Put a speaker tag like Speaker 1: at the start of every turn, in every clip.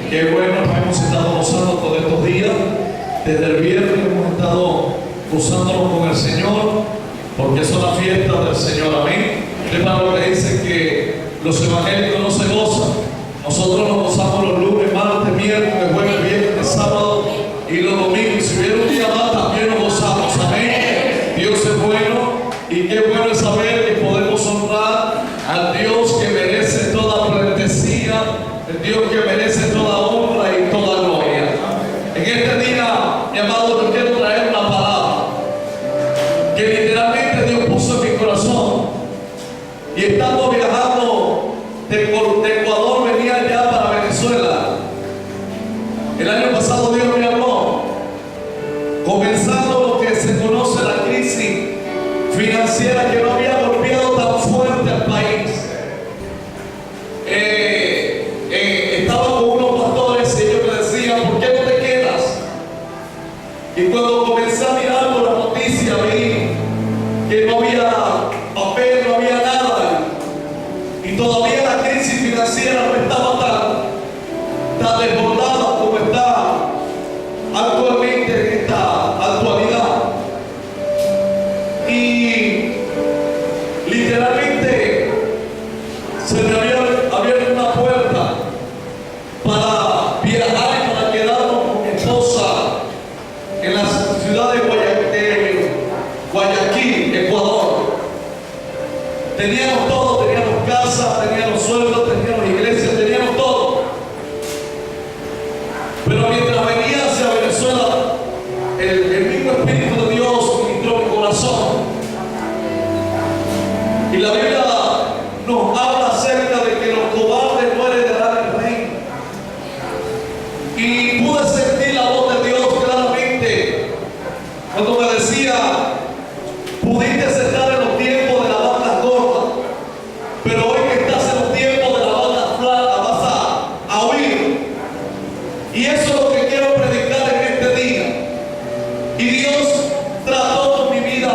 Speaker 1: Qué bueno, nos hemos estado gozando todos estos días. Desde el viernes hemos estado gozándonos con el Señor, porque es una fiesta del Señor. Amén. Es para lo que dice que los evangélicos no se gozan. Nosotros nos gozamos los lunes, martes, miércoles, jueves, viernes, sábado y los domingos. Y si hubiera un día más, también nos gozamos. Amén. Dios es bueno, y qué bueno es saber que podemos honrar al Dios que merece toda pleitesía, el Dios que merece toda honra y toda gloria. En este día, mi amado, yo quiero traer una palabra que literalmente Dios puso en mi corazón. Y estando viajando de Ecuador, venía ya para Venezuela. El año pasado Dios me habló, comenzando lo que se conoce la crisis financiera que no había golpeado tan fuerte al país. Estaba con unos pastores y ellos me decían: ¿por qué no te quedas? Y cuando comencé a mirar por la noticia, vi que no había papel, no había nada, y todavía la crisis financiera no estaba tan desbordada como está actualmente en esta actualidad. Y literalmente se me había abierto una puerta para viajar y para quedarnos con mi esposa en la ciudad de Guayaquil, Ecuador. Teníamos todo, teníamos casa, teníamos sueldo, teníamos iglesia, teníamos todo. Pero mientras venía hacia Venezuela, el mismo Espíritu de Dios ministró mi corazón. Y la Biblia nos habla acerca de que los cobardes no heredarán el reino. Y pude sentir la voz de Dios claramente cuando me decía: pudiste estar en los tiempos de la banda corta, pero hoy que estás en los tiempos de la banda flaca vas a huir. Y eso es lo que quiero predicar en este día. Y Dios trató con mi vida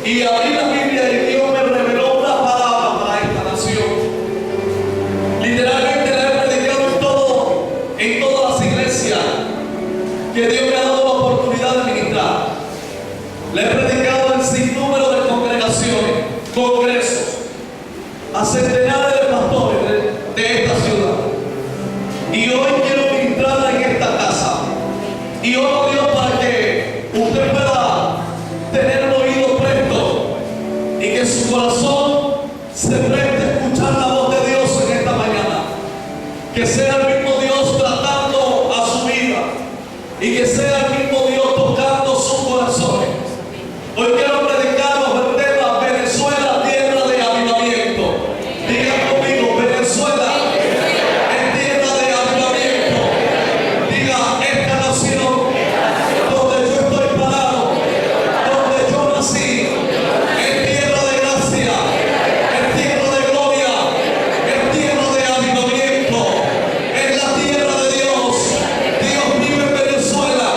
Speaker 1: y abrí la Biblia y Dios me reveló una palabra para esta nación. Literalmente la he predicado en todas las iglesias que Dios me ha dado la oportunidad de ministrar. La he predicado en sin número de congregaciones, congresos, a centenares de pastores de esta ciudad. Y hoy quiero ministrarla en esta casa. Y oro a Dios para que usted pueda tener un oído presto y que su corazón se preste a escuchar la voz de Dios en esta mañana. Que sea el mismo Dios tratando a su vida y que sea el mismo Dios tocando sus corazones. Hoy quiero predicarnos el tema: Venezuela, tierra de avivamiento. Digan conmigo: Venezuela es tierra de avivamiento. Diga: esta nación donde yo estoy parado, donde yo nací, es tierra de gracia, es tierra de gloria, es tierra de avivamiento, es la tierra de Dios. Dios vive en Venezuela.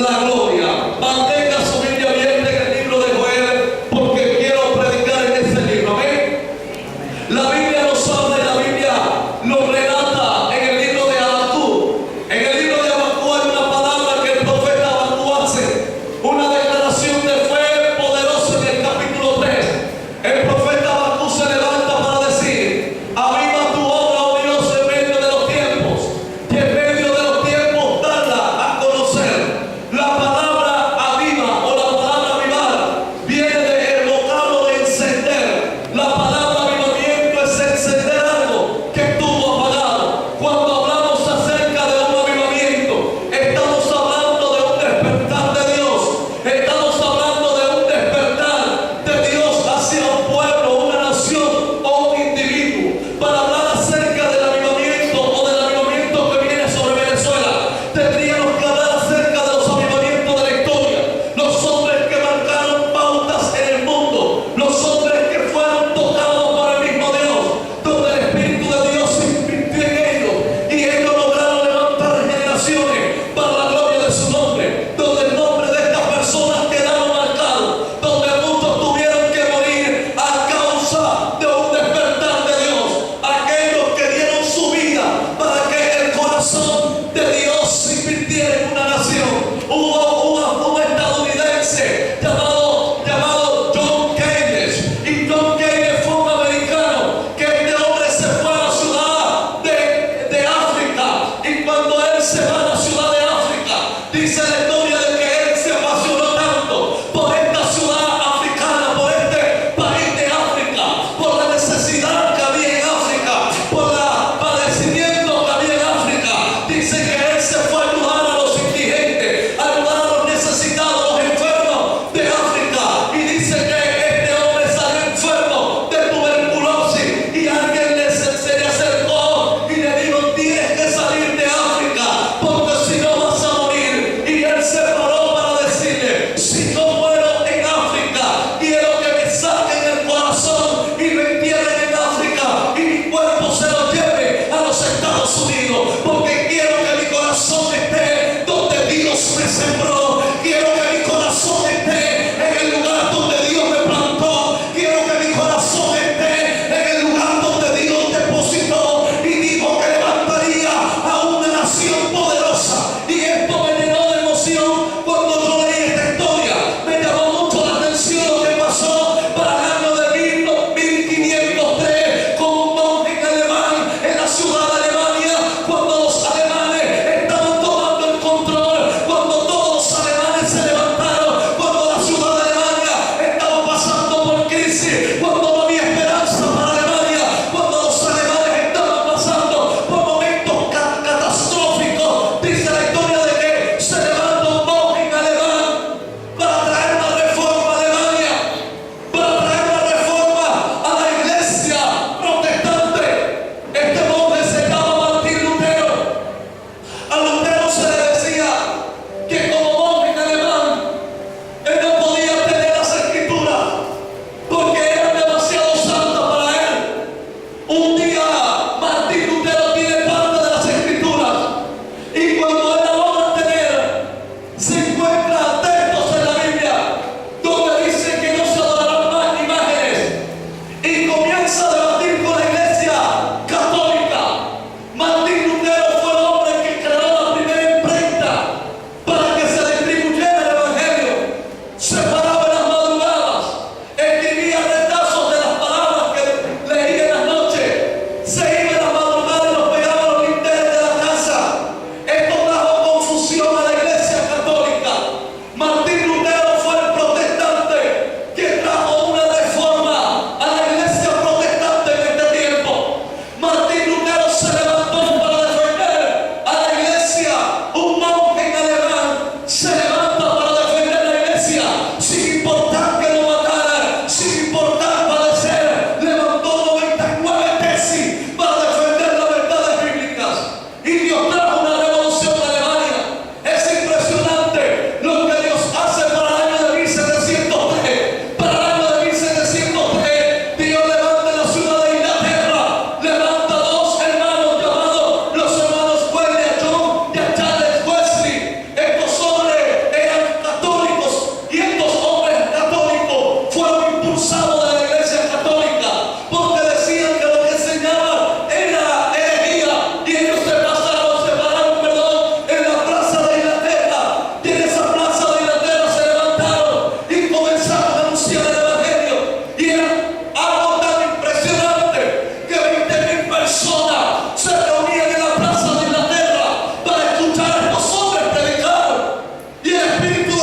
Speaker 1: la gloria. Mantenga su Biblia abierta en el libro de Joel, porque quiero predicar en ese libro. Amén. La Biblia nos habla y la Biblia nos relata en el libro de Habacuc. En el libro de Habacuc hay una palabra que el profeta Habacuc hace, una declaración de fe poderosa en el capítulo 3. El profeta Habacuc se levanta para decir: aviva tu obra, oh Dios, en medio de los tiempos, y en medio de los tiempos darla a conocer. La palabra aviva o la palabra avivar viene del vocablo de encender. La palabra avivamiento es encender algo que estuvo apagado. Cuando hablamos acerca de un avivamiento, estamos hablando de un despertar de Dios. Estamos hablando de un despertar de Dios hacia un pueblo, una nación o un individuo. Para hablar acerca del avivamiento o del avivamiento que viene sobre Venezuela, tendríamos que hablar acerca de los avivamientos de la historia. Los hombres que marcaron pautas en el mundo, los hombres que fueron tocados por el mismo Dios, donde el Espíritu de Dios se invirtió en ellos y ellos lograron levantar generaciones para la gloria de su nombre, donde el nombre de estas personas quedaron marcados, donde muchos tuvieron que morir a causa de un despertar de Dios. Aquellos que dieron su vida para que el corazón de Dios se invirtiera en una nación. Hubo un estadounidense llamado John Keynes, y John Keynes fue un americano que este hombre se fue a la ciudad de África, y cuando él se va a la ciudad de África, dice la historia de que él se apasionó tanto por esta ciudad africana, por este país de África, por la necesidad que había en África, por el padecimiento que había en África. Dice que él se fue a ayudar a los indigentes, a ayudar a los necesitados, a los enfermos de África, y dice que este hombre salió enfermo de tuberculosis, y alguien se le acercó y le dijo: tienes que salir de África, porque si no vas a morir. Y él se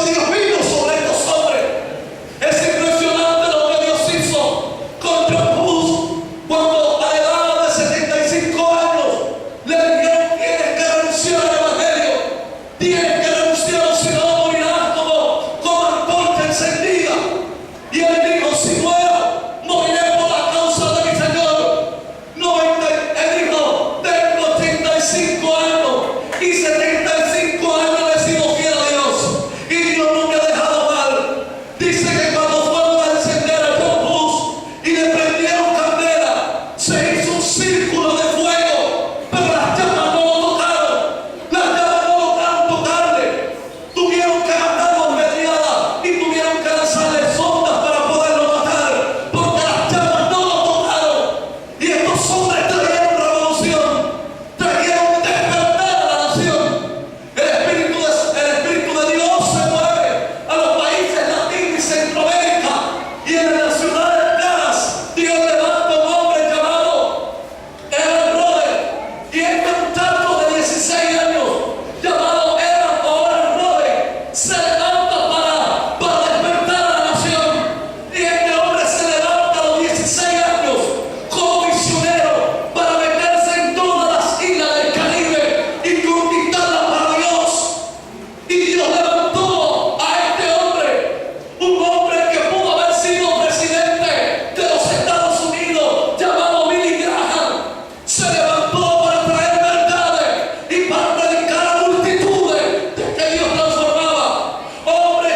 Speaker 1: de Dios vino sobre estos hombres. Es impresionante lo que Dios hizo con John Hus cuando a la edad de 75 años le dijeron: tienes que renunciar al Evangelio, tienes que renunciar, si no morirás como antorcha encendida. Y él dijo: si muero, moriré por la causa de mi Señor. Él dijo: tengo 85 años y 75 años he sido fiel a Dios y Dios no me ha dejado mal. Dice que cuando fueron a encender a John Hus y le prendieron candela, se hizo un círculo de fuego, pero las llamas no lo tocaron. Las llamas no lograron tocarle. Tuvieron que matarlo mediada y tuvieron que lanzarle sondas para poderlo matar, porque las llamas no lo tocaron. Y estos hombres trajeron revolución, trajeron despertar a la nación. El Espíritu de Dios se mueve a los países latinos y Centroamérica, y en las ciudades caras Dios levanta un hombre llamado Evan Roden. Y este muchacho de 16 años llamado Evan Roden se levanta para despertar a la nación. Y este hombre se levanta a los 16 años como misionero para meterse en todas las islas del Caribe y conquistarlas para Dios. Y Dios levantó a este hombre, un hombre que pudo haber sido presidente de los Estados Unidos, llamado Billy Graham. Se levantó para traer verdades y para predicar a multitudes de que Dios transformaba. Hombres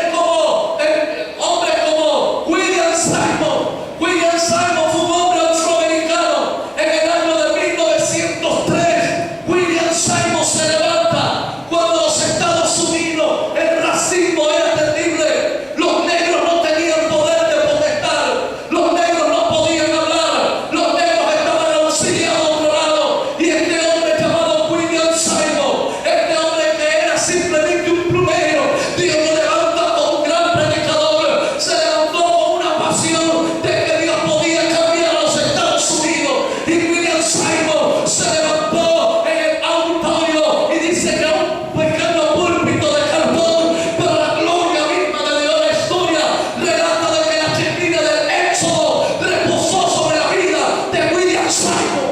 Speaker 1: como William Simon. William Simon fue un hombre afroamericano en el año de 1903. William Simon se levanta cuando los Estados Unidos, el racismo era terrible. Los negros no tenían poder de protestar, los negros no podían hablar, los negros estaban auxiliados a otro lado. Y este hombre llamado William Simon, este hombre que era simplemente un plumero, Dios lo levanta como un gran predicador. Se levantó con una pasión de que Dios podía cambiar a los Estados Unidos. Y William Simon se levantó en el auditorio y dice que un pequeño púlpito de cartón, pero la gloria misma de Dios, la historia relata de que la chequina del Éxodo reposó sobre la vida de William Simon.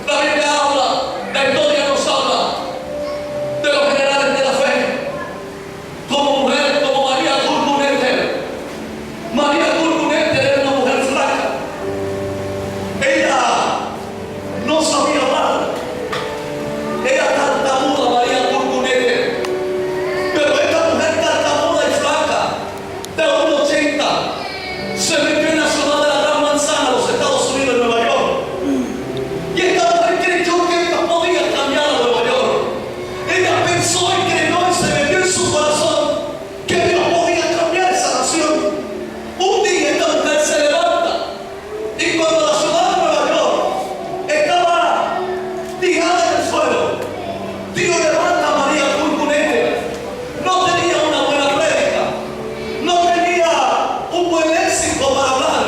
Speaker 1: La Biblia habla, la historia nos habla de los generales de la fe, como mujeres como María Gurguneter. María Gurguneter era una mujer flaca. Ella no sabía hablar. Era tartamuda, María Gurguneter. Pero esta mujer tartamuda y flaca, de 1,80, se metió en la ciudad de la Gran Manzana, los Estados Unidos, de Nueva York. Y esta mujer creyó que Dios podía cambiar a Nueva York. Ella pensó y creyó y se metió en su corazón que Dios podía cambiar esa nación. Un día esta mujer se levanta y cuando la ciudad de Nueva York estaba tirada en el suelo, Dios levanta a María Gurguneter. No tenía una buena prédica, no tenía un buen léxico para hablar,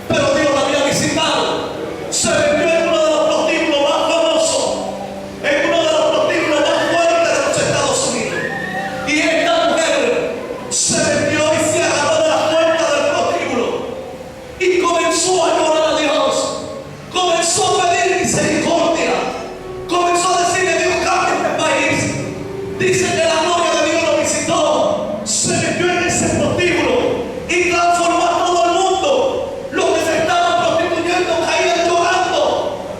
Speaker 1: pero Dios la había visitado. Se metió en uno de los prostíbulos más famosos, en uno de los prostíbulos más fuertes de los Estados Unidos. Y esta mujer se metió y se agarró de la puerta del prostíbulo y comenzó a llorar a Dios. Comenzó a pedir misericordia. Comenzó a decirle: Dios, cambia este país. Dice que la gloria de Dios lo visitó. Se metió en ese prostíbulo y transformó a todo el mundo. Los que se estaban prostituyendo caían llorando.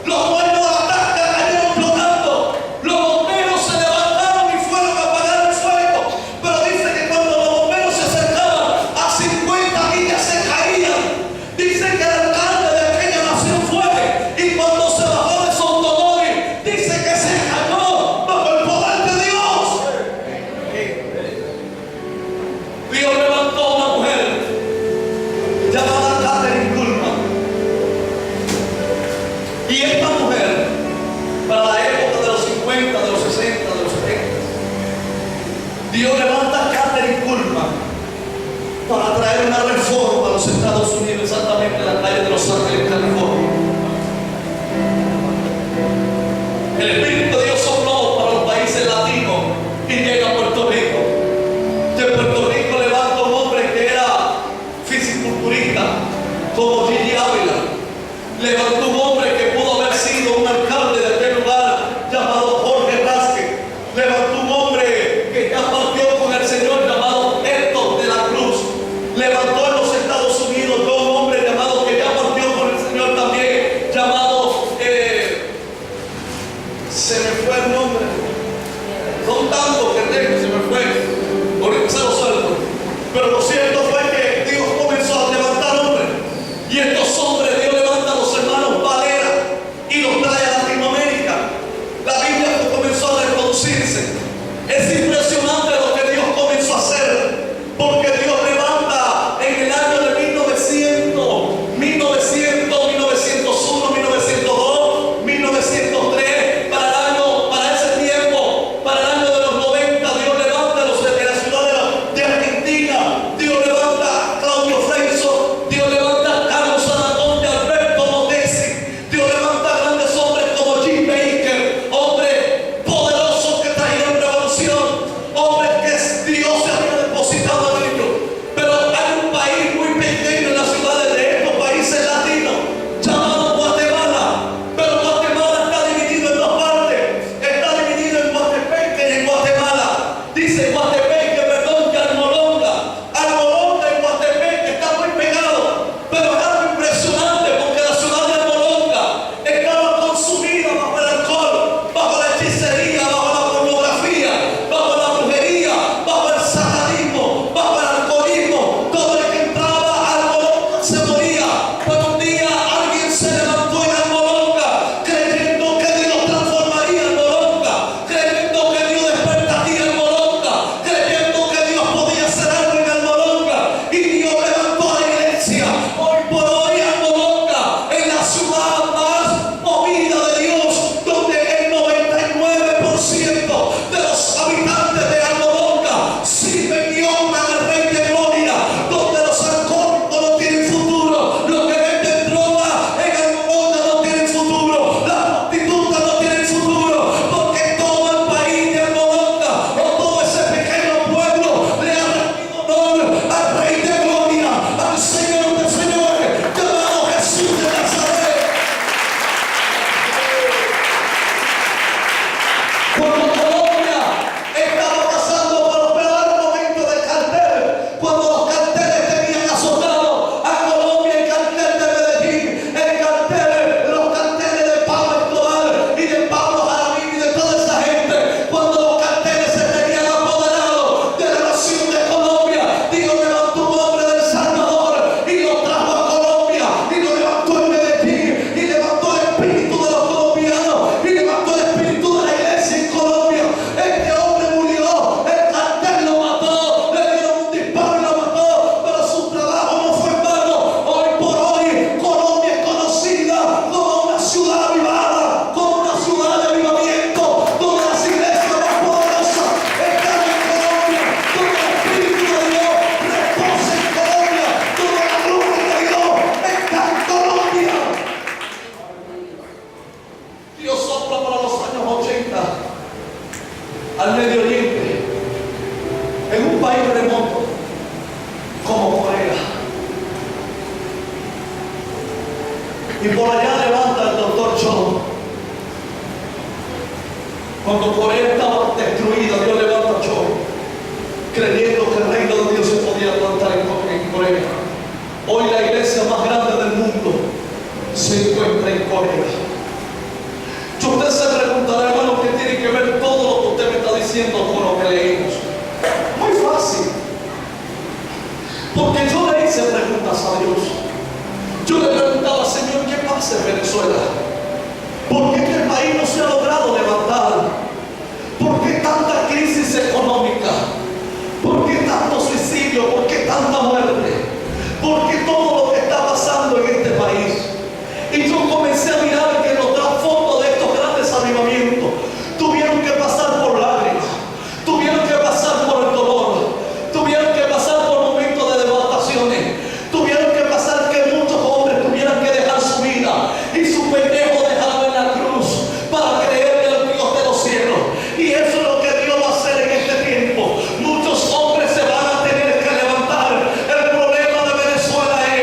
Speaker 1: Los dueños de la tasca cayeron llorando. Los bomberos se levantaron y fueron a apagar el fuego. Pero dice que cuando los bomberos se acercaban a 50 millas se caían. Dice que el alcalde de aquella nación fue y cuando se bajó de su automóvil, dice que se cayó bajo el poder de Dios. Dios levantó a una mujer llamada Kathryn Kuhlman. Y esta mujer, para la época de los 50, de los 60, de los 70, Dios levanta a Kathryn Kuhlman para traer una reforma a los Estados Unidos, exactamente en la calle de Los Ángeles, California. El Espíritu de Dios sopló para los países latinos y llega a Puerto Rico. como Gigi Ávila. Levantó un hombre que pudo haber sido un alcalde de aquel lugar llamado Jorge Vázquez. Levantó un hombre que ya partió con el Señor llamado Héctor de la Cruz. Levantó en los Estados Unidos un hombre llamado que ya partió con el Señor también, llamado, se me fue el nombre. Son tantos que tengo, se me fue. Ahorita se lo suelto. Pero lo cierto fue que Dios comenzó a levantar hombres. Y estos hombres Dios levanta a los hermanos Valera y los trae a Latinoamérica. La Biblia comenzó a reproducirse. Es impresionante lo que Dios comenzó a hacer. Porque Dios levanta en el año de 1900, 1901, 1902, 1903, para ese tiempo, para el año de los 90, Dios levanta a los de la ciudad de Argentina. Dios levanta a Claudio Freixo, Dios levanta a Carlos Anatón de Alberto Motesi, Dios levanta a grandes hombres como Jim Baker, hombres poderosos que trajeron revolución, hombres que Dios se había depositado en ellos. Pero hay un país muy pequeño en las ciudades de estos países latinos llamado Guatemala. Pero Guatemala está dividido en dos partes. Está dividido en Guatepeque y en Guatemala. Dice Guatepeque, perdón, que Almolonga. Almolonga y Guatepeque están muy pegados. Pero es algo impresionante porque la ciudad de Almolonga estaba consumida bajo el alcohol, bajo la hechicería, bajo la pornografía, bajo la brujería, bajo el satanismo, bajo el alcoholismo. Todo el que entraba a Almolonga se moría. Pero un día alguien se levantó en Almolonga creyendo que Dios transformaría Almolonga, creyendo que Dios despertaría Almolonga, creyendo que Dios podía hacer algo en Almolonga. Y Dios levantó a la iglesia. Hoy por hoy Almolonga es la ciudad más movida de Dios, donde el 99% de los habitantes de Almolonga sirven y honran al Rey de Gloria, donde los alcohólicos no tienen futuro, los que venden droga en Almolonga no tienen futuro, las prostitutas no tienen futuro, porque todo el país de Almolonga o todo ese pequeño pueblo le ha rendido honor al Rey de Gloria, al Señor de señores, llamado Jesús de Nazaret. Cuando Colombia estaba pasando por los peores momentos del cartel, cuando los carteles tenían azotado a Colombia, el cartel de Medellín, los carteles de Pablo Escobar y de Pablo Jaramillo y de toda esa gente, cuando los carteles se tenían apoderados de la nación de Colombia, Dios levantó un hombre del Salvador y lo trajo a Colombia y lo levantó en Medellín y levantó el espíritu de los colombianos y levantó el espíritu de la iglesia en Colombia. Este hombre murió, el cartel lo mató, le dieron un disparo y lo mató, pero su trabajo no fue en vano. Hoy por hoy Colombia es conocida como una ciudad avivada, como una ciudad de avivamiento, donde las iglesias más poderosas están en Colombia, donde el espíritu de Dios reposa en Colombia, donde la gloria de Dios está en Colombia. Dios sopla para los años 80 al Medio Oriente, en un país remoto como Corea. Y por allá levanta el doctor Cho. Cuando Corea estaba destruida, Dios levanta a Cho, creyendo que el reino de Dios se podía plantar en Corea. Hoy la iglesia más grande del mundo se encuentra en Corea. Y usted se preguntará, hermano, ¿qué tiene que ver todo lo que usted me está diciendo con lo que leímos? Muy fácil. Porque yo le hice preguntas a Dios. Yo le preguntaba, Señor, ¿qué pasa en Venezuela? ¿Por qué este país no se ha logrado levantar? ¿Por qué tanta crisis económica? ¿Por qué tanto suicidio? ¿Por qué tanta muerte? ¿Por qué todo lo que está pasando en este país? Y yo comencé a mirar que los trasfondos de estos grandes avivamientos tuvieron que pasar por lágrimas, tuvieron que pasar por el dolor, tuvieron que pasar por momentos de devastaciones, tuvieron que pasar que muchos hombres tuvieran que dejar su vida y su pendejo dejarlo en la cruz para creer en el Dios de los cielos. Y eso es lo que Dios va a hacer en este tiempo. Muchos hombres se van a tener que levantar. El problema de Venezuela es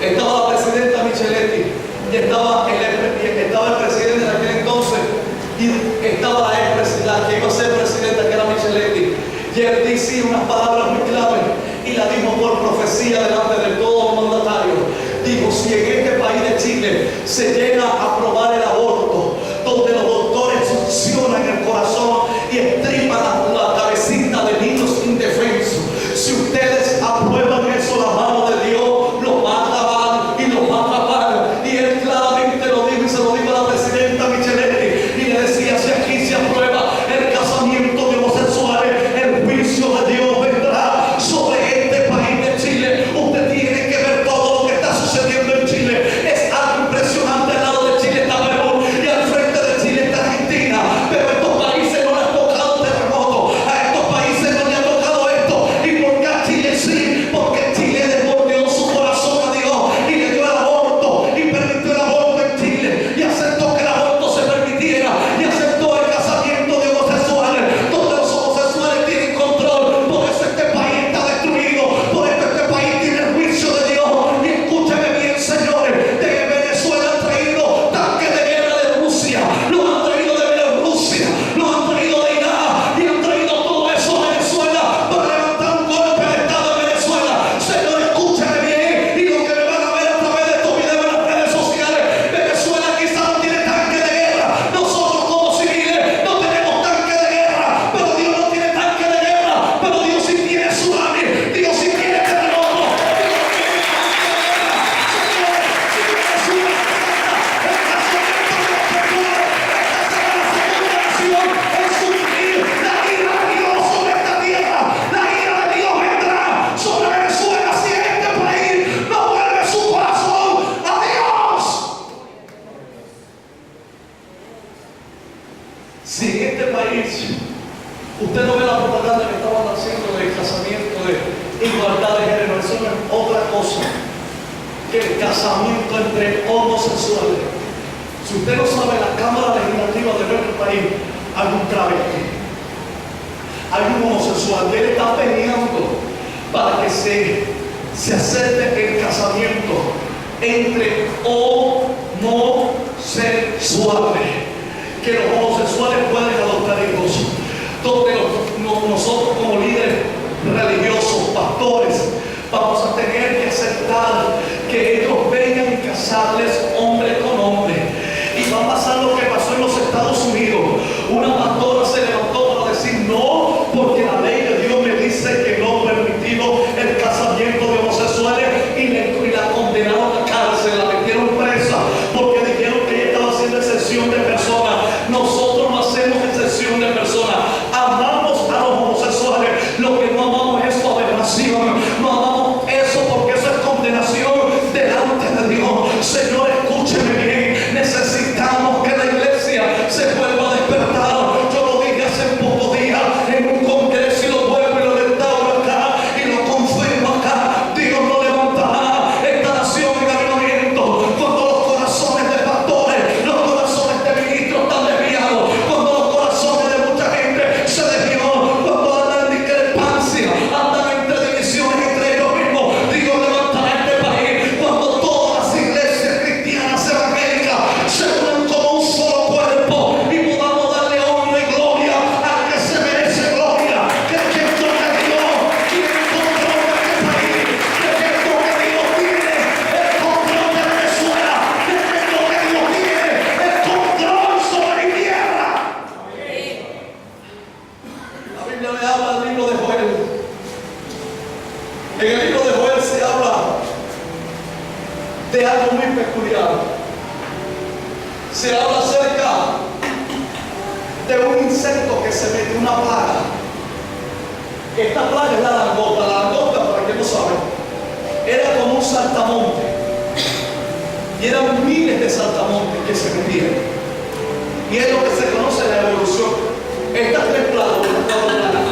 Speaker 1: estaba la presidenta Micheletti, y estaba el presidente en aquel entonces, y estaba la expresidenta, que iba a ser presidenta, que era Micheletti. Y él dice unas palabras muy claves y la dijo por profecía delante de todos los mandatarios. Dijo: si en este país de Chile se llega a aprobar el aborto, donde los doctores succionan el corazón y estripan la cabecita de niños indefensos, si ustedes aprueban eso, la mano de Dios los va a acabar y los va a atrapar. Y él claramente lo dijo, y se lo dijo a la presidenta Micheletti, y le decía: si aquí se aprueba el casamiento de homosexuales, el juicio de Dios vendrá sobre este país de Chile. Usted tiene que ver todo lo que está sucediendo en Chile. Es algo impresionante. Al lado de Chile está Perú y al frente de Chile está Argentina, pero a estos países no les ha tocado terremoto, a estos países no les ha tocado esto. ¿Y por qué a Chile sí? Porque Chile devolvió su corazón a Dios y le dio el aborto y permitió el aborto en Chile, y aceptó que el aborto se permitiera, y aceptó el casamiento de homosexuales, donde los homosexuales tienen control. Por eso este país está destruido, por eso este país tiene el juicio de Dios. Y escúcheme bien, señores, de Venezuela han traído tanques de guerra de Rusia, los han traído de Bielorrusia, los han traído de Irak, y han traído todo eso a Venezuela para levantar un golpe de Estado en Venezuela. Señor, escúchame bien, y lo que me van a ver a través de estos videos en las redes sociales: Venezuela quizás no tiene tanque de guerra, nosotros como civiles no tenemos tanque de guerra, pero Dios no tiene tanque de guerra, pero Dios sí tiene tsunami, Dios sí tiene terremoto, Dios sí tiene tanque de guerra. Señores, si Venezuela tiene el casamiento de los pecadores, esta será la segunda nación en sufrir la ira de Dios sobre esta tierra. La ira de Dios vendrá sobre Venezuela si este país no vuelve su corazón a Dios. Si en este país usted no ve la propaganda que estaban haciendo del casamiento, de igualdad de género, eso no es otra cosa que el casamiento entre homosexuales. Si usted no sabe, la Cámara Legislativa de nuestro país hay un travesti, hay un homosexual, y él está peleando para que se acepte el casamiento entre homosexuales, que los homosexuales pueden adoptar hijos, donde nosotros como líderes religiosos, pastores, vamos a tener que aceptar que ellos vengan y casarles hombre con hombre. Y va a pasar lo que pasó en los Estados Unidos. Una pastora se levantó para decir: no, porque la ley de Dios me dice que no permitido el casamiento de homosexuales, y la condenaron a cárcel, la metieron presa, porque dijeron que ella estaba haciendo excepción de personas. Nosotros no hacemos excepción de personas, amamos a los homosexuales. Lo que no amamos es su aberración, no amamos eso, porque eso es condenación delante de Dios. Señor, escúcheme bien, necesitamos que la iglesia se vuelva a despertar. Yo lo dije hace pocos días en un congreso, y lo vuelvo y lo restauro acá y lo confirmo acá: Dios no levantará esta nación en avivamiento cuando los corazones de pastores, los corazones de ministros están desviados, cuando los corazones de mucha gente se desvió, cuando andan en discrepancia, andan entre divisiones entre ellos mismos. Dios levantará este país cuando todas las iglesias cristianas evangélicas se unan como un solo cuerpo y podamos darle honra y gloria al que se merece gloria, creyendo que Dios tiene el control de este país, creyendo que Dios tiene el control de Venezuela, creyendo que Dios tiene el control sobre mi tierra. La Biblia le habla al libro de Joel. En el libro de Joel se habla de algo muy peculiar. Se habla acerca de un insecto que se mete, una plaga. Esta plaga es la langosta. La langosta, para que no saben, era como un saltamonte, y eran miles de saltamontes que se metían, y es lo que se conoce la evolución. Estas tres plagas,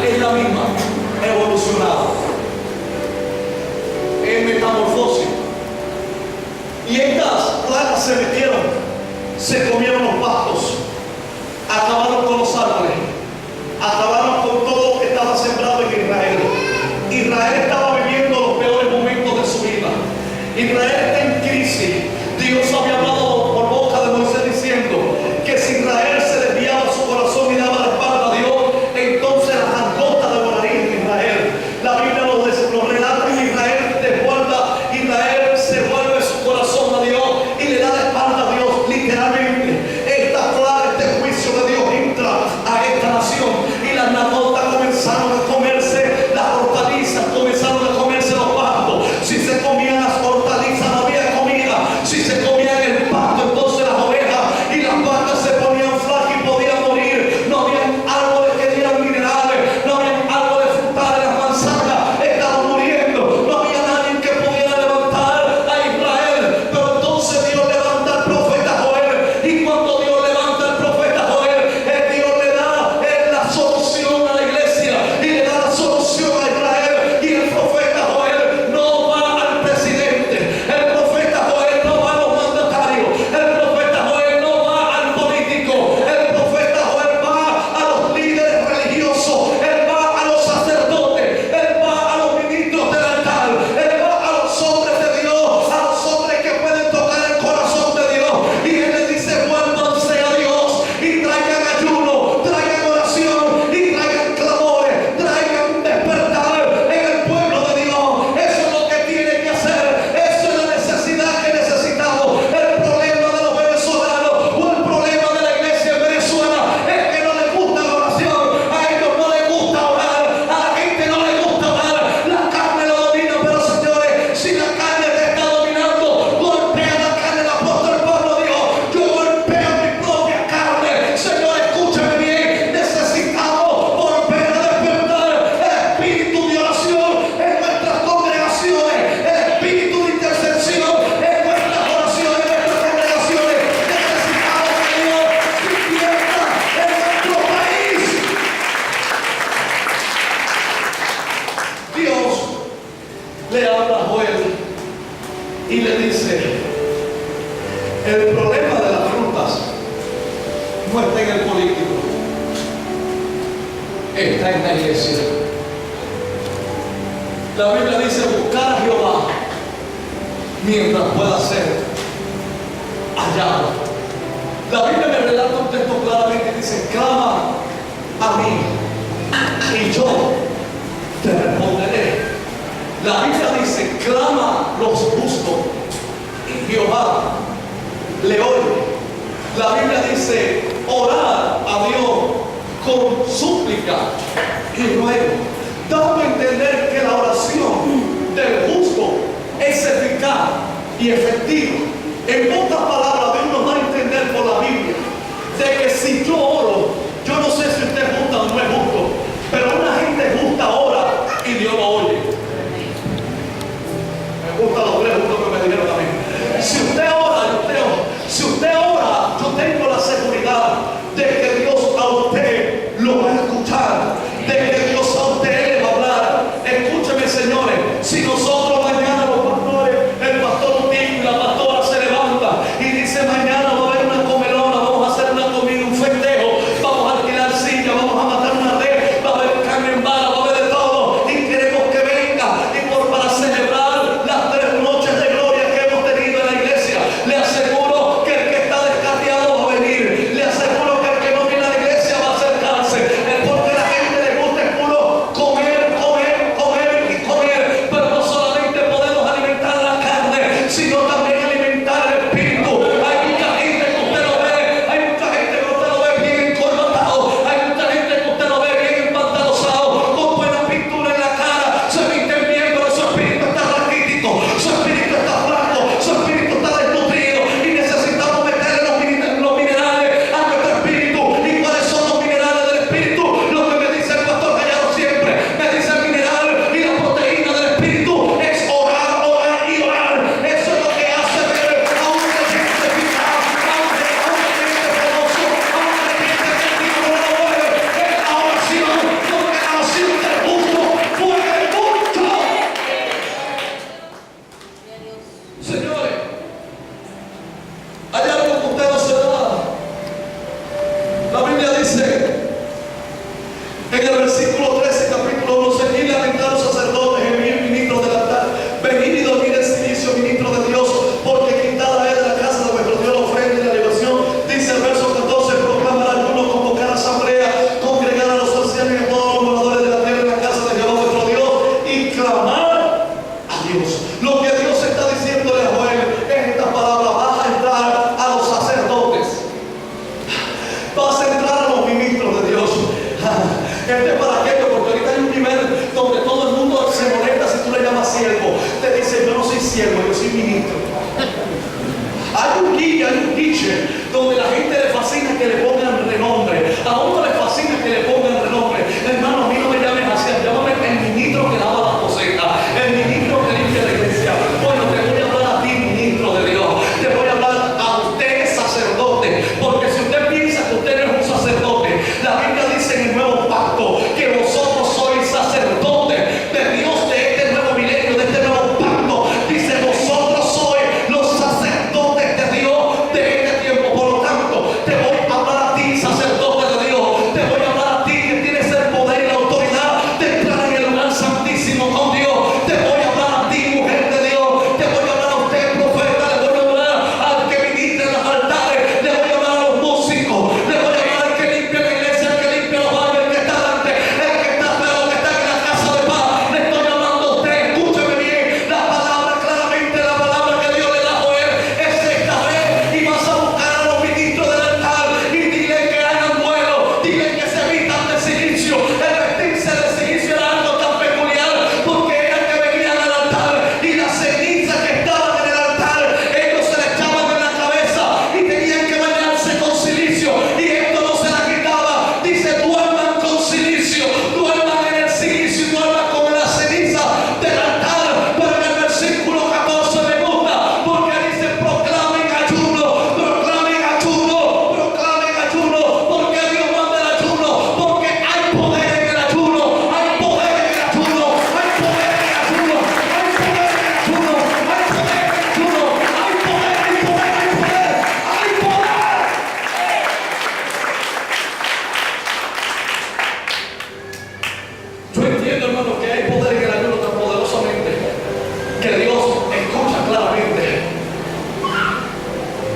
Speaker 1: es la misma, evolucionada en metamorfosis. Y estas plagas se metieron, se comieron los pastos, acabaron con los árboles, acabaron con todo lo que estaba sembrado en Israel. Israel estaba viviendo los peores momentos de su vida. Israel Israel está en crisis. Dios había hablado por boca de Moisés diciendo que si Israel se desviaba su corazón y daba la espalda a Dios, entonces las langostas devorarían a Israel. La Biblia lo relata en Israel se vuelve su corazón a Dios y le da la espalda a Dios. Literalmente, esta plaga, este juicio de Dios entra a esta nación y las langostas comenzaron a comerse las hortalizas, comenzaron a comerse los pastos. Si se comían las hortalizas no había comida. Si se comían el pasto, entonces las ovejas y las vacas se ponían flacas y podían morir. No había árboles que dieran minerales, no había árboles frutales, las manzanas estaban muriendo, no había nadie que pudiera levantar a Israel. Pero entonces Dios levanta al profeta Joel, y cuando Dios levanta al profeta Joel, Dios le da la solución a la iglesia y le da la solución a Israel. Y el profeta Joel no va al presidente, el profeta Joel no va a los mandatarios, el profeta Joel no va al político, el profeta Joel va a los líderes religiosos, él va a los sacerdotes, él va a los ministros del altar, él va a los hombres de Dios, a los hombres que pueden tocar el corazón de Dios, y él les dice: vuélvanse a Dios y traigan ayuno, traigan oración y traigan clamores, traigan despertar en el pueblo de Dios. Eso es lo que tiene que hacer, eso es la necesidad que necesitamos. El problema de los venezolanos o el problema de la iglesia en Venezuela es que no les gusta la oración, a ellos no les gusta orar, a la gente no les gusta orar, la carne lo domina. Pero señores, si la carne te está dominando, golpea la carne. El apóstol Pablo dijo: yo golpeo mi propia carne. Señor, escúchame bien, necesitamos volver a despertar el espíritu de oración en nuestras congregaciones, el espíritu de intercesión en nuestras oraciones, en nuestras congregaciones. Necesitamos que Dios despierta en nuestro país. Dios le habla a Joel y le dice: el problema de las frutas no está en el político, está en la iglesia. La Biblia dice: buscar a Jehová mientras pueda ser hallado. La Biblia me relata un texto claramente y dice: clama a mí y yo te responderé. La Biblia dice: clama los justos y Jehová le oye. La Biblia dice: orar a Dios con súplica y ruego, dando a entender que la oración del justo es eficaz y efectiva. En pocas palabras, Dios nos va a entender por la Biblia de que si yo oro, yo no sé si usted es justo o no es justo, pero una gente justa ora y Dios lo oye. Me gustan los tres justos que me dijeron a mí. Si usted ora, yo tengo la seguridad de que Dios a usted lo va a escuchar, de que Dios a usted le va a hablar. Escúcheme, señores, si nosotros mañana los pastores, el pastor Utín y la pastora se levanta y dice: mañana va a haber una comelona, vamos a hacer una comida, un festejo, vamos a alquilar sillas, vamos a matar una red, va a haber carne en vara, va a haber de todo, y queremos que venga y para celebrar las 3 noches de gloria que hemos tenido en la iglesia. Le aseguro que el que está descarriado va a venir, le aseguro que el que no viene a la iglesia va a acercarse, es porque a la gente le gusta es puro comer, comer, comer y comer. Pero no solamente podemos alimentar la carne, sino también alimentar el espíritu. Hay mucha gente que usted lo ve, hay mucha gente que usted lo ve bien encorbatado, hay mucha gente que usted lo ve bien empantalosado, con buena pintura en la cara, se visten bien, pero su espíritu está raquítico, su espíritu está flaco, su espíritu está desnutrido, y necesitamos meterle los minerales a nuestro espíritu. ¿Y cuáles son los minerales del espíritu? Lo que me dice el pastor Gallardo siempre, me dice: el mineral y la proteína del espíritu es orar, orar y orar. Eso es lo que hace ver a un creyente eficaz, a un creyente famoso, a un creyente que el Dios no lo mueve. Es la oración, porque la oración del justo puede mucho. Señores, hay algo que usted no se da. La Biblia dice en el versículo 13, capítulo 1: seguid lamentando, sacerdotes, gemir, ministros del altar, venid y dormid en silicio, ministros de Dios, ministro. Hay un guía, hay un teacher, donde la gente le fascina que le pongan renombre. A uno le fascina que le pongan renombre. Hermano, a mí no me llames así, llámame el ministro que lava la coseta, el ministro que limpia la iglesia. Bueno, te voy a hablar a ti, ministro de Dios. Te voy a hablar a usted, sacerdote. Porque si usted piensa que usted no es un sacerdote, la Biblia dice en el nuevo pacto que vosotros sois sacerdotes de Dios, de este nuevo milenio, de este nuevo pacto. Dice, vosotros sois los sacerdotes de Dios de este tiempo. Por lo tanto, te voy a hablar a ti, sacerdote de Dios. Te voy a hablar a ti que tienes el poder y la autoridad de entrar en el lugar santísimo con Dios. Te voy a hablar a ti, mujer de Dios. Te voy a hablar a usted, profeta. Le voy a hablar al que ministra en los altares. Le voy a hablar a los músicos. Le voy a hablar al que limpia la iglesia, al que limpia los baños, el que está delante, el que está atrás, el que está en la casa de paz. Le estoy hablando a usted. Escúcheme bien. La palabra claramente, la palabra que Dios le da a Joel es esta vez. Y vas a buscar a los ministros del altar y dile que hagan duelo. Dile que se vistan de silicio. El vestirse de silicio era algo tan peculiar porque era que venían al altar y la ceniza que estaban en el altar, ellos se la echaban en la cabeza y tenían que bañarse con silicio. Y esto no se la quitaba. Dice, duerman con silicio, duerman en el silicio y duerman con la ceniza del altar. Pero en el versículo 14 me gusta porque dice, proclamen ayuno, proclamen ayuno, proclamen ayuno, porque Dios manda el ayuno, porque hay poder en el ayuno, hay poder en el ayuno, hay poder en el ayuno, hay poder en el ayuno, hay poder en el ayuno, hay poder, hay poder, hay poder, hay poder. Yo entiendo, hermano, que hay poder en el ayuno tan poderosamente que Dios escucha claramente.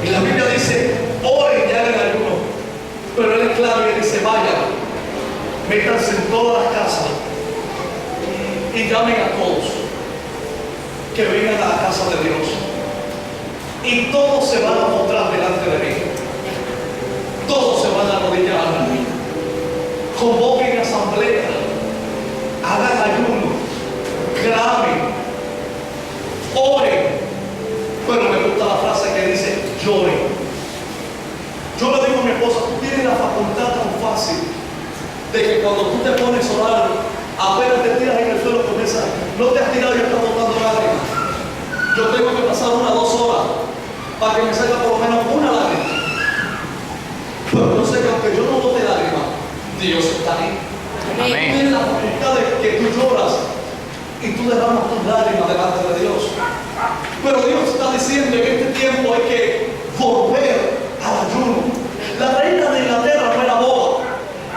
Speaker 1: Y la Biblia dice, oren ya en el ayuno. Pero Él es claro y Él dice, vayan, métanse en todas las casas y llamen a todos que vengan a la casa de Dios. Y todos se van a mostrar delante de mí. Todos se van a arrodillar ante mí. Convoquen asamblea, hagan ayuno, clamen, oren. Pero me gusta la frase que dice, lloren. Yo le digo a mi esposa, tú tienes la facultad tan fácil de que cuando tú te pones a orar, apenas te tiras en el suelo, comienzas, no te has tirado y estás botando lágrimas. Yo tengo que pasar 1 o 2 horas para que me salga por lo menos una lágrima. Pero yo sé que aunque yo no bote lágrimas, Dios está ahí.
Speaker 2: Amén.
Speaker 1: Tú tienes la facultad de que tú lloras y tú derramas tus lágrimas delante de Dios. Pero Dios está diciendo en este tiempo hay que volver al ayuno. La reina de Inglaterra no era boba.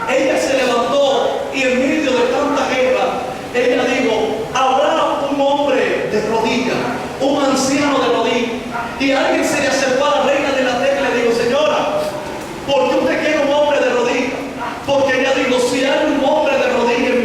Speaker 1: Ella se levantó y en medio de tanta guerra, ella dijo, habrá un hombre de rodillas, un anciano de rodillas. Y alguien se le acercó a la reina de Inglaterra y le dijo, señora, ¿por qué usted quiere un hombre de rodillas? Porque ella dijo, si hay un hombre de rodillas en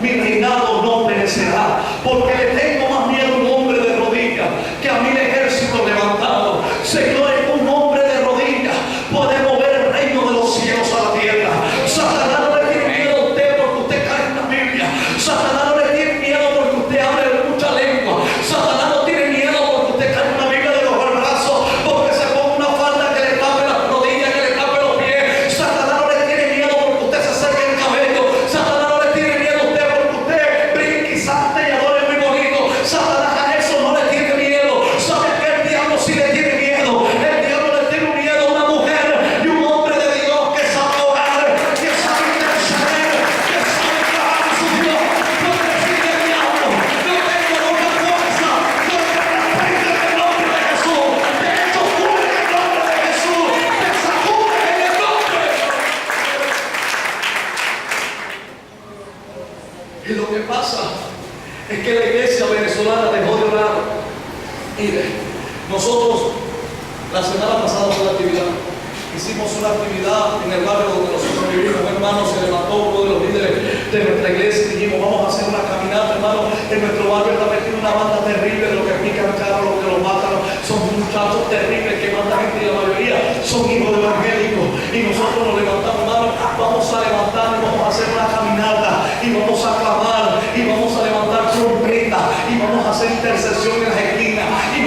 Speaker 1: mi reinado no perecerá. Porque le tengo más miedo a un hombre de rodillas que a 1000 ejércitos levantados. Señores, un hombre de rodillas puede mover el reino de los cielos a la tierra. Satanás no le tiene miedo a usted porque usted cae en la Biblia. Satanás no le tiene miedo porque usted abre mucha lengua. Satanás no tiene miedo porque usted cae en la Biblia de los brazos, porque se ponga una falda que le tape las rodillas, que le tape los pies. Satanás no le tiene miedo porque usted se acerque el cabello. Satanás no le tiene miedo a usted porque usted brinque y salte y adore muy bonito. Satanás a eso no le tiene miedo. ¿Sabe que el diablo sí le tiene miedo? El diablo le tiene miedo a una mujer y un hombre de Dios que sabe orar, que sabe interceder, que sabe trabajar a su Dios. No te sigue el diablo, no tengo mucha fuerza, no te reprende en el nombre de Jesús. De hecho, fuera en el nombre de Jesús, te sacude en el nombre. Y lo que pasa es que la iglesia venezolana dejó de orar. Mire, nosotros la semana pasada fue la actividad. Hicimos una actividad en el barrio donde nosotros vivimos. Un hermano se levantó, uno de los líderes de nuestra iglesia, y dijimos, vamos a hacer una caminata, hermano. En nuestro barrio está metido una banda terrible de los que pican carros, los que los matan. Son muchachos terribles que matan gente y la mayoría son hijos de evangélicos. Y nosotros nos levantamos, hermano, vamos a levantarnos, vamos a hacer una caminata y vamos a clamar y vamos a levantar trompetas y vamos a hacer intercesión en las esquinas y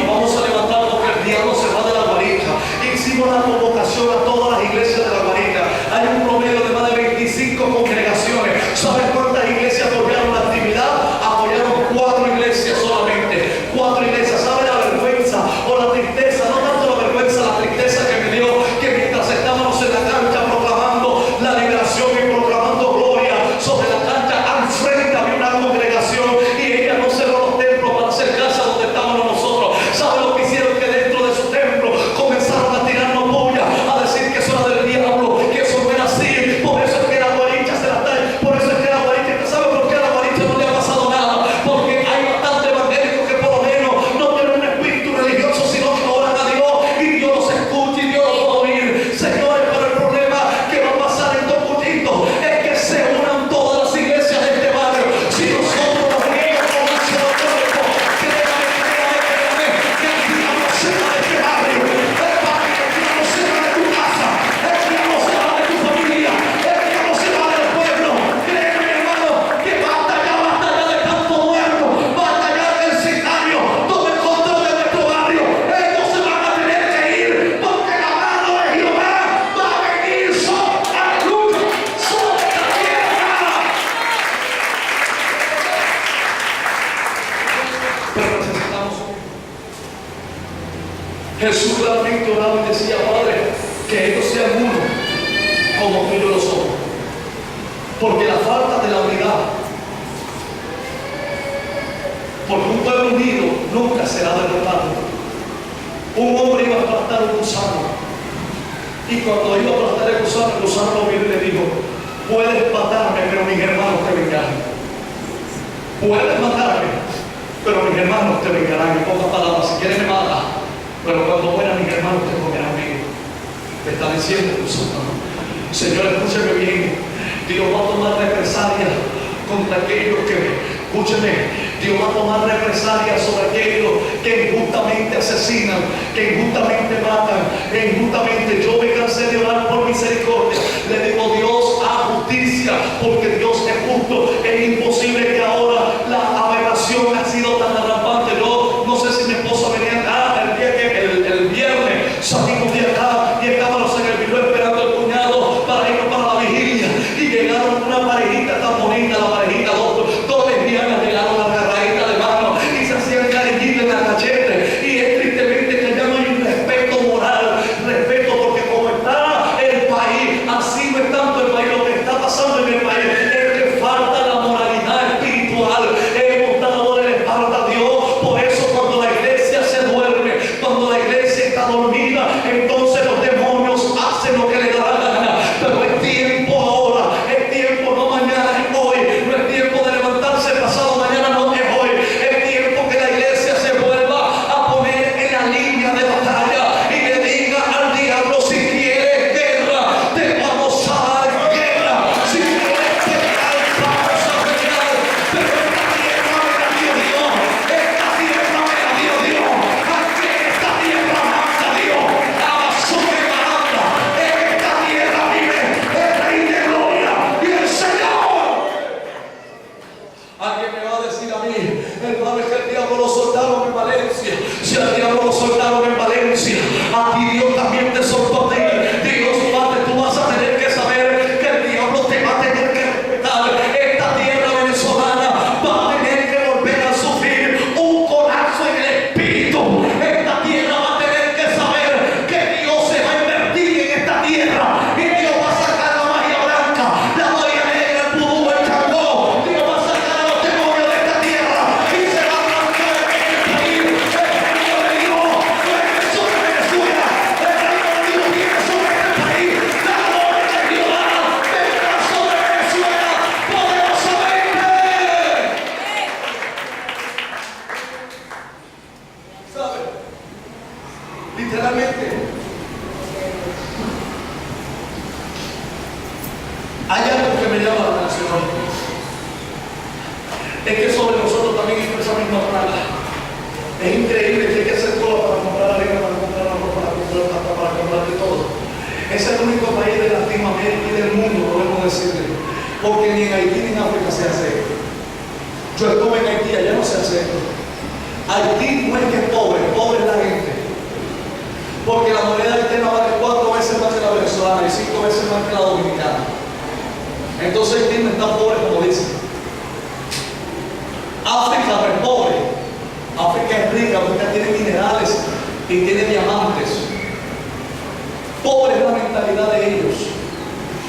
Speaker 1: Jesús claramente oraba y decía: Padre, que ellos sean uno, como tú y yo lo somos. Porque la falta de la unidad, porque un pueblo unido nunca será derrotado. Un hombre iba a aplastar un gusano, y cuando iba a aplastar el gusano lo vio y le dijo: puedes matarme, pero mis hermanos te vengarán. Puedes matarme, pero mis hermanos te vengarán. En pocas palabras, si quieres me mata, pero cuando muera mis hermanos te comerán vivo. Te está diciendo el gusano: Señor, escúcheme bien, Dios va a tomar represalias contra aquellos que, escúcheme, Dios va a tomar represalias sobre aquellos que injustamente asesinan, que injustamente matan, que injustamente. Yo me cansé de orar por misericordia. Le digo: Dios, haz justicia, porque Dios es justo. Es imposible que ahora la aberración ha sido tan rampante. Yo no sé si mi esposa venía el viernes salimos de acá y estábamos en el video esperando al cuñado para irnos para la vigilia, y llegaron una parejita tan bonita, la parejita, dos lesbianas llegaron agarraditas de mano y se hacían cariñitas en la cachete. Y es tristemente que ya no hay un respeto moral, respeto, porque como está el país, así no es tanto el país, lo que está pasando en el país es que falta la moralidad espiritual. Hemos dado de la espalda a Dios. Por eso cuando la iglesia se duerme, cuando la iglesia está dormida, entonces los demonios hacen lo que les da la gana. Pero es tiempo ahora, es tiempo, no mañana, es hoy. No es tiempo de levantarse pasado mañana, no es hoy. Es tiempo que la iglesia se vuelva a poner en la línea de batalla y le diga al diablo: si quieres guerra, te vamos a dar guerra. Si quieres pelear, vamos a pelear. Pero esta tierra me la dio Dios. Esta tierra me la dio Dios. Aquí en esta tierra manda Dios. Abasúe Maranda. En esta tierra vive el Rey de Gloria y el Señor. ¿Alguien me va a decir a mí, hermano, es que el diablo lo soltaron en Valencia? Si al diablo lo soltaron en Valencia, a ti Dios también te soltó a ti. Dios, Padre, tú vas a tener que saber que el diablo te va a tener que respetar. Esta tierra venezolana va a tener que volver a sufrir un colapso en el espíritu. Esta tierra va a tener que saber que Dios se va a invertir en esta tierra, y Dios va a sacar la magia blanca, la magia negra, el vudú, el changó. Dios va a sacar a los demonios de esta tierra y se va a plantar en el país. El reino de Dios no es sobre Venezuela, el reino de Dios viene sobre este país. La gloria de Jehová vendrá sobre Venezuela poderosamente. ¿Sabe? Literalmente, hay algo que me llama la atención hoy. Es que sobre nosotros también hay esa misma plaga. Es increíble que hay que hacer cola para comprar arena, para comprar arroz, para comprar pasta, para comprar de todo. Es el único país de Latinoamérica y del mundo, podemos decirle, porque ni en Haití ni en África se hace esto. Yo estuve en Haití, allá no se hace esto. Haití no es que es pobre, pobre es la gente. Porque la moneda haitiana vale 4 veces más que la venezolana y 5 veces más que la dominicana. Entonces Haití no está pobre como dicen. África no es pobre. África es rica, África tiene minerales y tiene diamantes. Pobre es la mentalidad de ellos.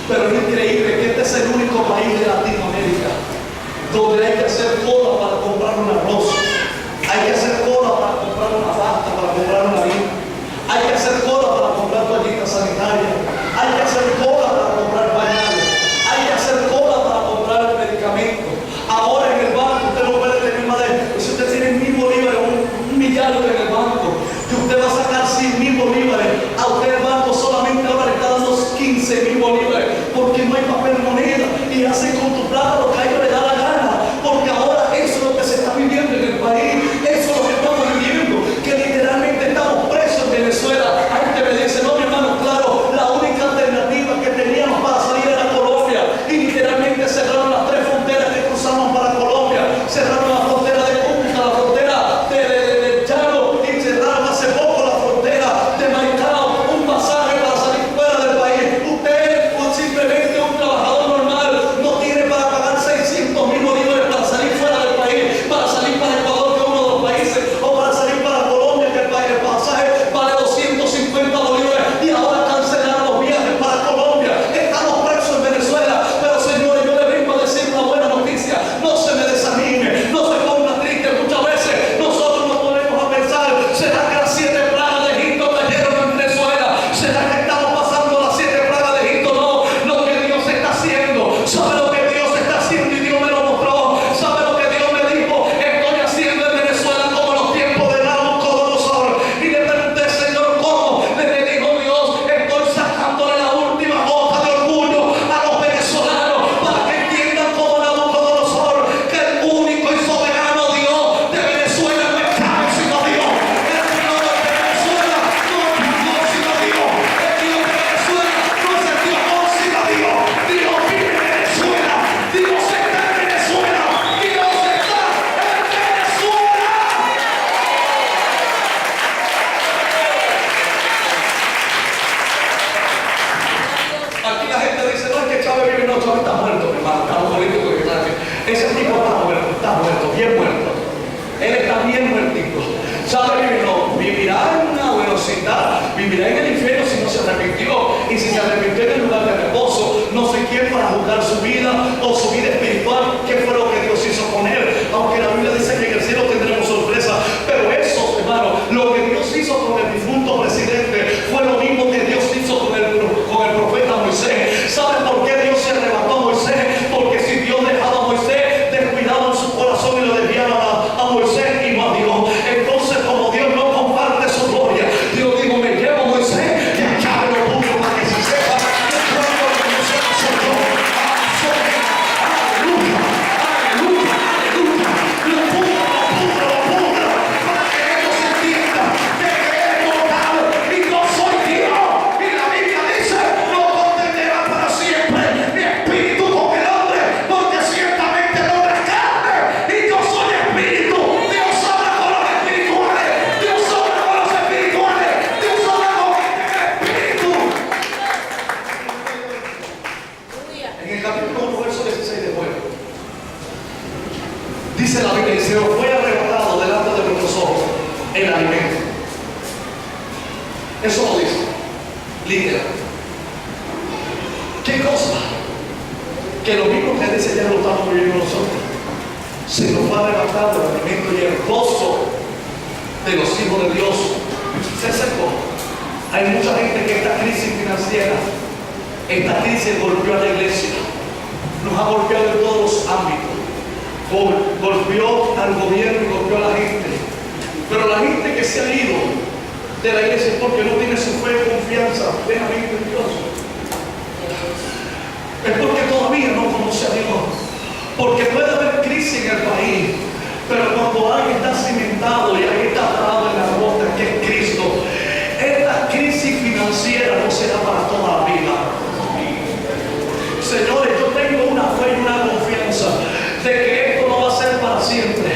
Speaker 1: Pero es increíble que este es el único país de Latinoamérica donde hay que hacer cola para comprar un arroz, hay que hacer cola para comprar una pasta, para comprar una harina, hay que hacer cola para comprar toallitas sanitarias, hay que hacer cola para comprar pañales, hay que hacer cola para comprar medicamentos. Ahora en el banco usted no puede tener más de, si usted tiene 1000 bolívares, un millar en el banco, que usted va a sacar 100.000 bolívares, a usted el banco solamente ahora le está dando 15.000 bolívares, porque no hay papel moneda, y hacen con tu plata lo que a ellos le da la gana, porque ahora eso es lo que se está viviendo en el país, eso es lo que estamos viviendo, que literalmente estamos está muerto, mi hermano, está político que está aquí. Ese tipo está muerto, bien muerto. Él está bien muertito. ¿Sabe que no? Vivirá en una velocidad, vivirá en el infierno si no se arrepintió. Y si se arrepintió en el lugar de reposo, no sé quién para juzgar su vida o su vida espiritual, qué fue lo que Dios hizo con él. Aunque la Biblia dice que en el cielo tendremos sorpresa. Pero eso, hermano, lo que Dios hizo con el difunto presidente fue lo mismo que Dios hizo con el profeta Moisés. ¿Saben por qué Dios se arrebató a Moisés? Porque si Dios dejaba a Moisés descuidado en su corazón y lo desviaba a Moisés y no a Dios, entonces como Dios no comparte su gloria, Dios dijo, me llevo a Moisés y acá me lo puso para que se sepa que cuando nosotros soy yo. Aleluya, aleluya, aleluya. Lo puso para que ellos entiendan que Él es mortal y no soy Dios. Y la Biblia dice, no contenderá para siempre mi espíritu con el hombre, porque ciertamente el hombre es carne y yo soy espíritu. Dios habla con los espirituales, Dios habla con los espirituales, Dios habla con el espíritu. En el capítulo 1, verso 16 de Juan, dice la Biblia, se os fue arrebatado delante de nuestros ojos el alimento. Eso lo dice, literal. ¿Qué cosa? Que lo mismo que dice ya lo estamos viviendo nosotros. Se nos va arrebatado el alimento y el gozo de los hijos de Dios. Se secó. Hay mucha gente que esta crisis financiera, esta crisis golpeó a la iglesia, nos ha golpeado en todos los ámbitos. Golpeó al gobierno y golpeó a la gente. Pero la gente que se ha ido de la iglesia es porque no tiene su fe y confianza plenamente en Dios. Es porque todavía no conoce a Dios. Porque puede haber crisis en el país, pero cuando alguien está cimentado y alguien está parado en la roca que es Cristo, esta crisis financiera no será para toda la vida. Señores, yo tengo una fe y una confianza de que esto no va a ser para siempre.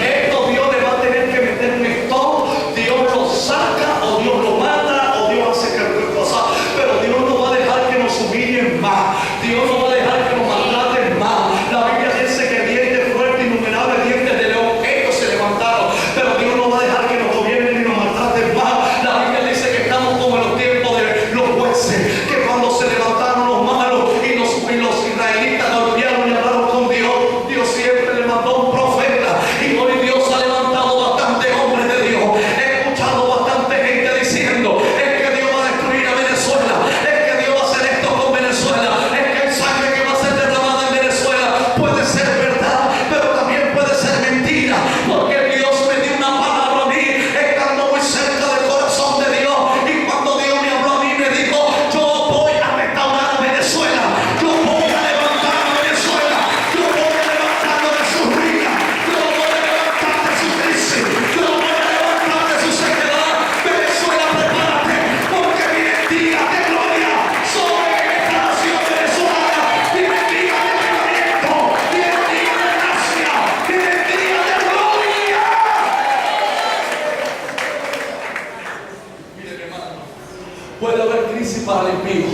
Speaker 1: Esto Dios le va a tener que meter un stop. Dios lo saca o Dios lo mata o Dios hace cualquier cosa, pero Dios no va a dejar que nos humillen más. Dios no va a dejar que nos maltraten más. La Biblia dice que dientes fuertes, innumerables dientes de león, ellos se levantaron, pero Dios no va a dejar que nos gobiernen y nos maltraten más. La Biblia dice que estamos como en los tiempos de los jueces, que cuando se levantaron los malos y los israelitas golpearon y hablaron con Dios, Dios siempre le mandó un profeta. Y hoy Dios ha levantado bastante hombres de Dios. He escuchado bastante gente diciendo, es que Dios va a destruir a Venezuela, es que Dios va a hacer esto con Venezuela, es que el sangre que va a ser derramada en Venezuela puede ser verdad, pero también puede ser mentira, porque Dios me dio una palabra a mí estando muy cerca del corazón de Dios. Y cuando Dios me habló a mí, me dijo, yo voy a restaurar a Venezuela, yo voy a levantar a Venezuela, yo voy a levantarlo de su ruina, yo voy a levantar de su crisis, yo voy a levantar de su sequedad. Venezuela, prepárate, porque vienen días de gloria sobre esta nación venezolana. Vienen días de avivamiento, vienen días de gracia, vienen días de gloria. Mire, mi hermano, puede haber crisis para el impío,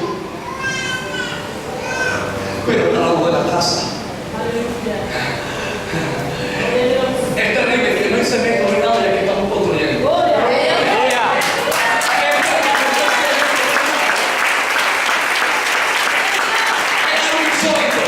Speaker 1: pero el lado de la casa es terrible, que no hay cemento, no hay nada, ya que estamos construyendo. Es un insólito.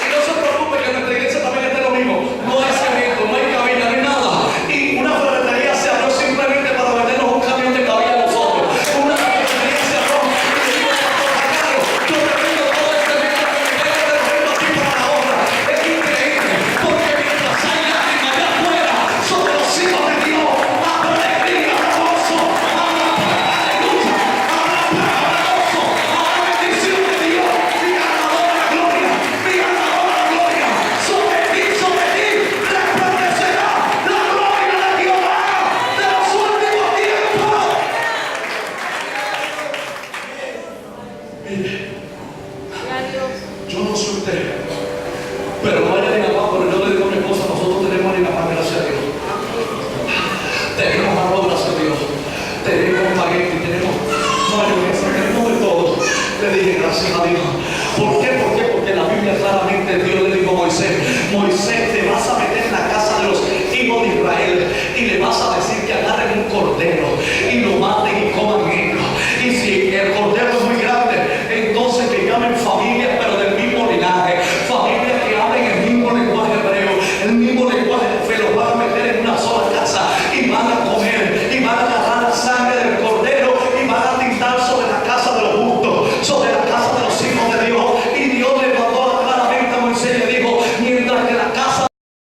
Speaker 1: Y no se preocupe que en nuestra iglesia también está lo mismo. No hay cemento, no hay cabina, no hay nada. Y una ferretería se abrió simplemente para vendernos un camión de cabina a nosotros. Una ferretería se abrió y le digo, pastor Caro, yo te pido todo el cemento que me quede, te lo vendo aquí para la obra. Es increíble, porque mientras hay lágrimas allá afuera sobre los hijos de Dios, habrá alegría, habrá gozo, habrá aleluya, habrá gozo, habrá bendición de Dios. Mi ganadora la gloria, mi ganadora la gloria. Sobre ti resplandecerá la gloria de Jehová de los últimos tiempos. Mire, yo no soy usted, pero no vaya a ir abajo, pero yo le digo a mi esposa, nosotros tenemos harina pan, gracias a Dios. Tenemos arroz, gracias a Dios. Tenemos espagueti, tenemos mayonesa, tenemos de todo. Le dije gracias a Dios. ¿Por qué? Porque la Biblia Biblia claramente Dios le dijo a Moisés: Moisés, te vas a meter en la casa de los hijos de Israel y le vas a decir que agarren un cordero